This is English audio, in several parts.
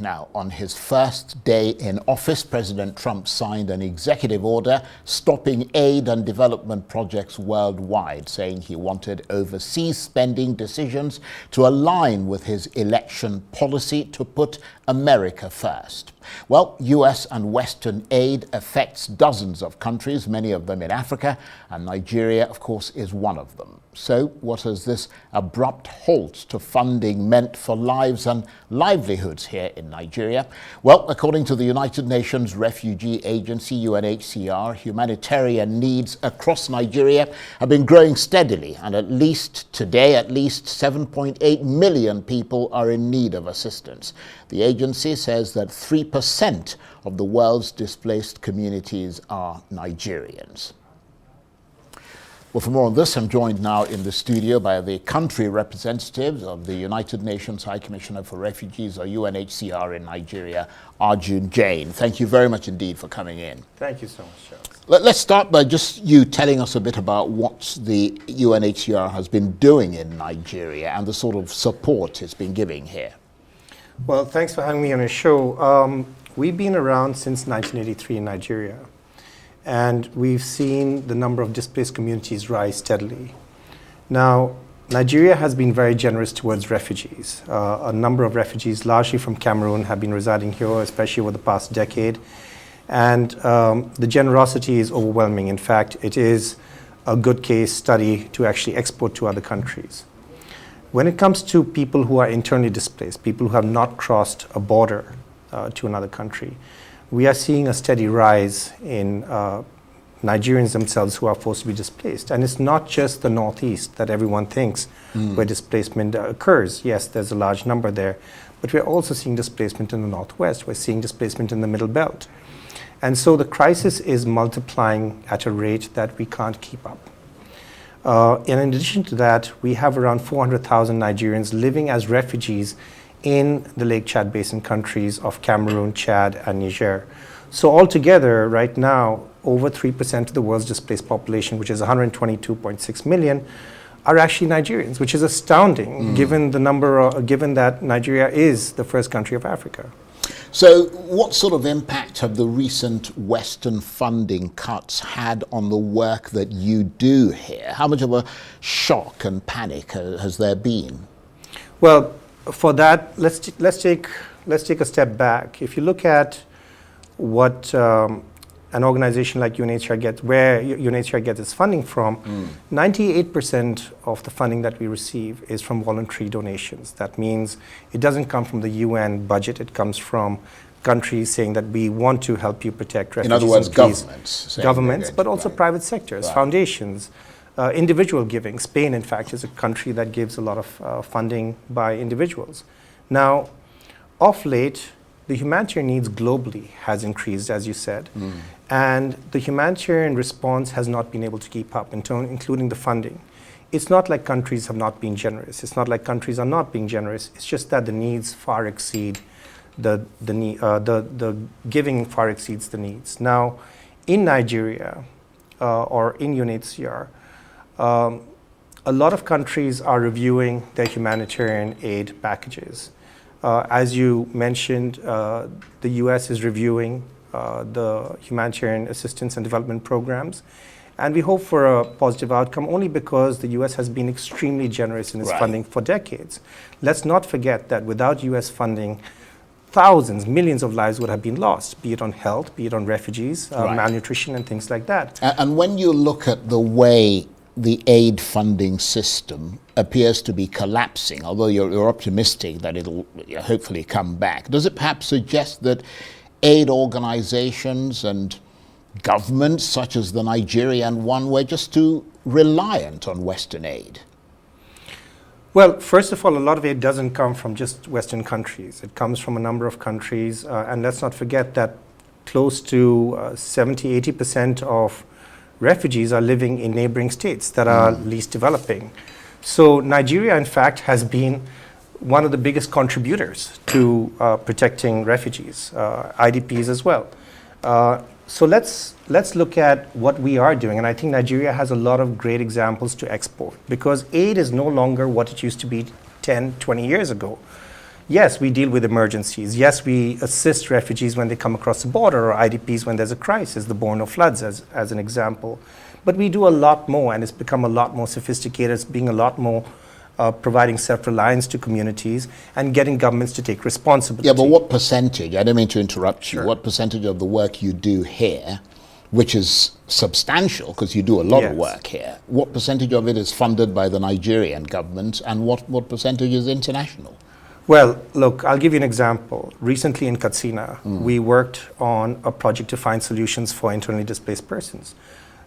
Now, on his first day in office, President Trump signed an executive order stopping aid and development projects worldwide, saying he wanted overseas spending decisions to align with his election policy to put America first. Well, U.S. and Western aid affects dozens of countries, many of them in Africa, and Nigeria, of course, is one of them. So what has this abrupt halt to funding meant for lives and livelihoods here in Nigeria? Well, according to the United Nations Refugee Agency, UNHCR, humanitarian needs across Nigeria have been growing steadily, and today, at least 7.8 million people are in need of assistance. The agency says that 3% of the world's displaced communities are Nigerians. Well, for more on this, I'm joined now in the studio by the country representatives of the United Nations High Commissioner for Refugees, or UNHCR, in Nigeria, Jain. Thank you very much indeed for coming in. Thank you so much, Charles. Let's start by just you telling us a bit about what the UNHCR has been doing in Nigeria and the sort of support it's been giving here. Well, thanks for having me on your show. We've been around since 1983 in Nigeria, and we've seen the number of displaced communities rise steadily. Now, Nigeria has been very generous towards refugees. A number of refugees, largely from Cameroon, have been residing here, especially over the past decade. And the generosity is overwhelming. In fact, it is a good case study to actually export to other countries. When it comes to people who are internally displaced, people who have not crossed a border to another country, we are seeing a steady rise in Nigerians themselves who are forced to be displaced. And it's not just the Northeast that everyone thinks where displacement occurs. Yes, there's a large number there, but we're also seeing displacement in the Northwest. We're seeing displacement in the Middle Belt. And so the crisis is multiplying at a rate that we can't keep up. In addition to that, we have around 400,000 Nigerians living as refugees in the Lake Chad Basin countries of Cameroon, Chad, and Niger. So altogether, right now, over 3% of the world's displaced population, which is 122.6 million, are actually Nigerians, which is astounding given that Nigeria is the first country of Africa. So what sort of impact have the recent Western funding cuts had on the work that you do here? How much of a shock and panic has there been? Well, for that, let's take a step back. If you look at what an organization like UNHCR gets, where UNHCR gets its funding from, 98% of the funding that we receive is from voluntary donations. That means it doesn't come from the UN budget. It comes from countries saying that we want to help you protect refugees. In other words, governments, but also private sectors, foundations, individual giving. Spain, in fact, is a country that gives a lot of funding by individuals. Now, of late, the humanitarian needs globally has increased, as you said, and the humanitarian response has not been able to keep up, including the funding. It's not like countries have not been generous. It's not like countries are not being generous. It's just that the needs far exceed the giving far exceeds the needs. Now, in Nigeria or in UNHCR, a lot of countries are reviewing their humanitarian aid packages. As you mentioned, the US is reviewing the humanitarian assistance and development programs. And we hope for a positive outcome only because the US has been extremely generous in its funding for decades. Let's not forget that without US funding, thousands, millions of lives would have been lost, be it on health, be it on refugees, malnutrition, and things like that. And when you look at the way the aid funding system appears to be collapsing, although you're optimistic that it'll hopefully come back, does it perhaps suggest that aid organizations and governments, such as the Nigerian one, were just too reliant on Western aid? Well, first of all, a lot of aid doesn't come from just Western countries. It comes from a number of countries, and let's not forget that close to 70-80% of refugees are living in neighboring states that are least developing. So Nigeria, in fact, has been one of the biggest contributors to protecting refugees, IDPs as well. So let's look at what we are doing, and I think Nigeria has a lot of great examples to export, because aid is no longer what it used to be 10, 20 years ago. Yes, we deal with emergencies. Yes, we assist refugees when they come across the border, or IDPs when there's a crisis, the Borno floods as an example. But we do a lot more, and it's become a lot more sophisticated. It's being a lot more providing self-reliance to communities and getting governments to take responsibility. Yeah, but what percentage, I don't mean to interrupt you, Sure. what percentage of the work you do here, which is substantial because you do a lot of Yes. work here, what percentage of it is funded by the Nigerian government, and what percentage is international? Well, look, I'll give you an example. Recently in Katsina, we worked on a project to find solutions for internally displaced persons.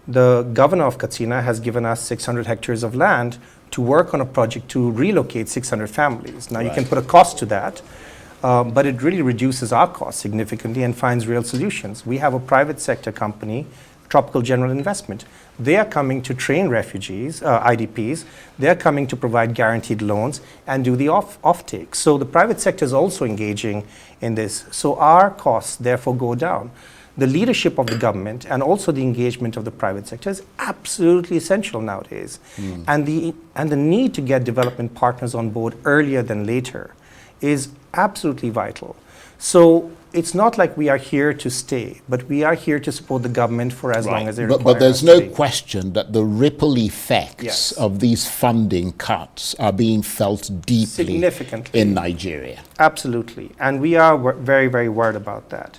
The governor of Katsina has given us 600 hectares of land to work on a project to relocate 600 families. Now, you can put a cost to that, but it really reduces our costs significantly and finds real solutions. We have a private sector company, Tropical General Investment. They are coming to train refugees, IDPs. They are coming to provide guaranteed loans and do the offtake. So the private sector is also engaging in this. So our costs therefore go down. The leadership of the government and also the engagement of the private sector is absolutely essential nowadays. And the need to get development partners on board earlier than later is absolutely vital. So it's not like we are here to stay, but we are here to support the government for as long as they require But there's us no to be. question that the ripple effects Yes. of these funding cuts are being felt deeply Significantly. in Nigeria. Absolutely. And we are very, very worried about that.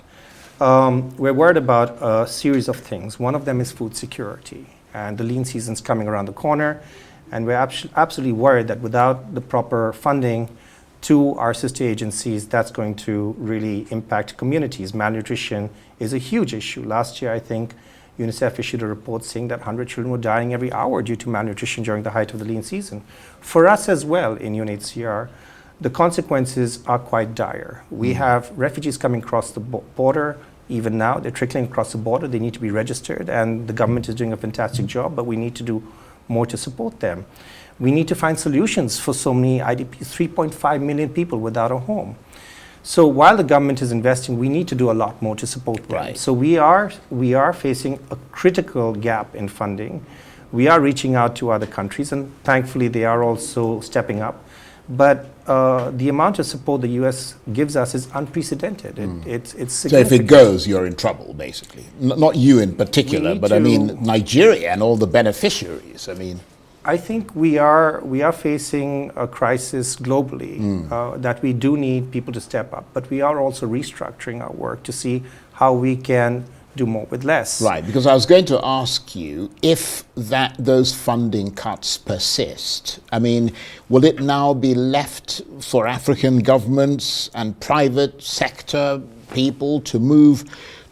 We're worried about a series of things. One of them is food security. And the lean season's coming around the corner. And we're absolutely worried that without the proper funding to our sister agencies, that's going to really impact communities. Malnutrition is a huge issue. Last year, I think, UNICEF issued a report saying that 100 children were dying every hour due to malnutrition during the height of the lean season. For us as well in UNHCR, the consequences are quite dire. We have refugees coming across the border. Even now, they're trickling across the border. They need to be registered, and the government is doing a fantastic job, but we need to do more to support them. We need to find solutions for so many IDPs, 3.5 million people without a home. So while the government is investing, we need to do a lot more to support them. Right. So we are facing a critical gap in funding. We are reaching out to other countries, and thankfully they are also stepping up. But the amount of support the U.S. gives us is unprecedented. It's So significant. if it goes, you're in trouble, basically. Not you in particular, We need but I mean to- Nigeria and all the beneficiaries. I mean, I think we are facing a crisis globally that we do need people to step up. But we are also restructuring our work to see how we can do more with less. right, because I was going to ask you if those funding cuts persist. I mean, will it now be left for African governments and private sector people to move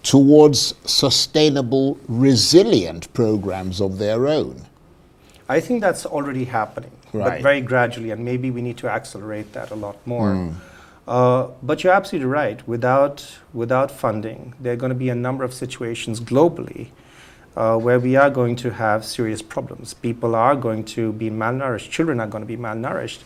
towards sustainable, resilient programs of their own? I think that's already happening, Right. but very gradually, and maybe we need to accelerate that a lot more. But you're absolutely right. Without funding, there are going to be a number of situations globally where we are going to have serious problems. People are going to be malnourished. Children are going to be malnourished.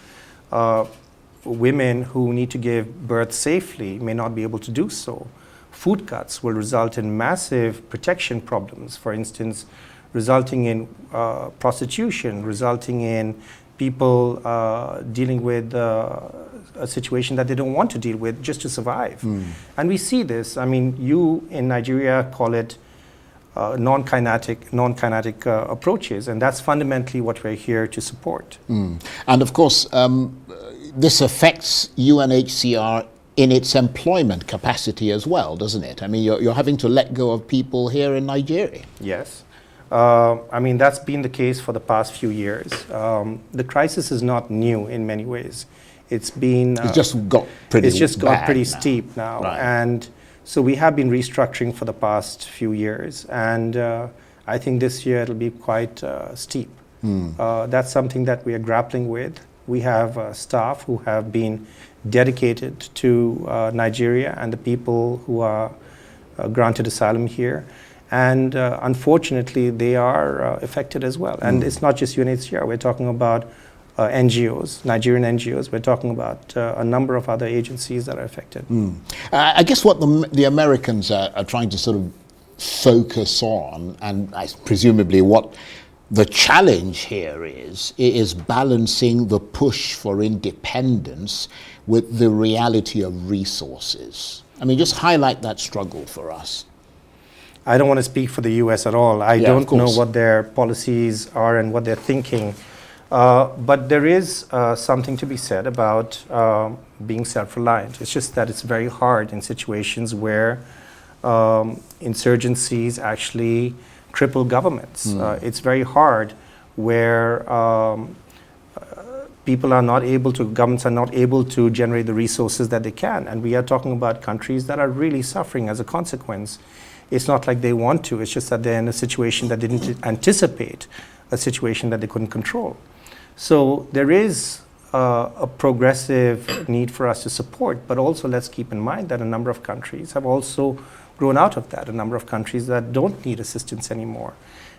Women who need to give birth safely may not be able to do so. Food cuts will result in massive protection problems. For instance, resulting in prostitution, resulting in people dealing with a situation that they don't want to deal with just to survive. And we see this. I mean, you in Nigeria call it non-kinetic approaches, and that's fundamentally what we're here to support. And of course, this affects UNHCR in its employment capacity as well, doesn't it? I mean, you're having to let go of people here in Nigeria. Yes. I mean, that's been the case for the past few years. The crisis is not new in many ways. It's been... It's just got pretty bad pretty now. steep now. Right. And so we have been restructuring for the past few years. And I think this year it'll be quite steep. That's something that we are grappling with. We have staff who have been dedicated to Nigeria and the people who are granted asylum here. And unfortunately, they are affected as well. And it's not just UNHCR. We're talking about NGOs, Nigerian NGOs. We're talking about a number of other agencies that are affected. I guess what the Americans are trying to sort of focus on, and presumably what The challenge here is balancing the push for independence with the reality of resources. I mean, just highlight that struggle for us. I don't want to speak for the US at all. I don't know what their policies are and what they're thinking. But there is something to be said about being self-reliant. It's just that it's very hard in situations where insurgencies actually cripple governments. It's very hard where governments are not able to generate the resources that they can. And we are talking about countries that are really suffering as a consequence. It's not like they want to, it's just that they're in a situation that didn't anticipate, a situation that they couldn't control. So there is a progressive need for us to support, but also let's keep in mind that a number of countries have also grown out of that, a number of countries that don't need assistance anymore.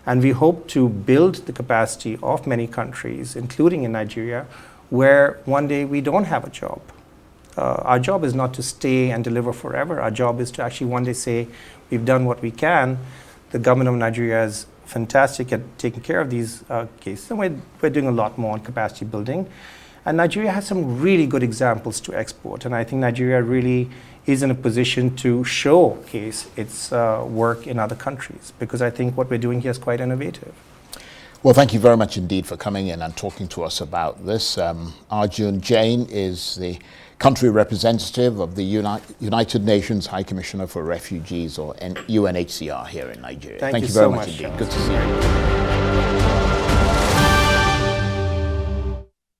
And we hope to build the capacity of many countries, including in Nigeria, where one day we don't have a job. Our job is not to stay and deliver forever. Our job is to actually one day say, we've done what we can. The government of Nigeria is fantastic at taking care of these cases, and we're doing a lot more on capacity building. And Nigeria has some really good examples to export, and I think Nigeria really is in a position to showcase its work in other countries, because I think what we're doing here is quite innovative. Well, thank you very much indeed for coming in and talking to us about this. Jain is the country representative of the United Nations High Commissioner for Refugees, or UNHCR, here in Nigeria. Thank you very so much much indeed. Good to see you.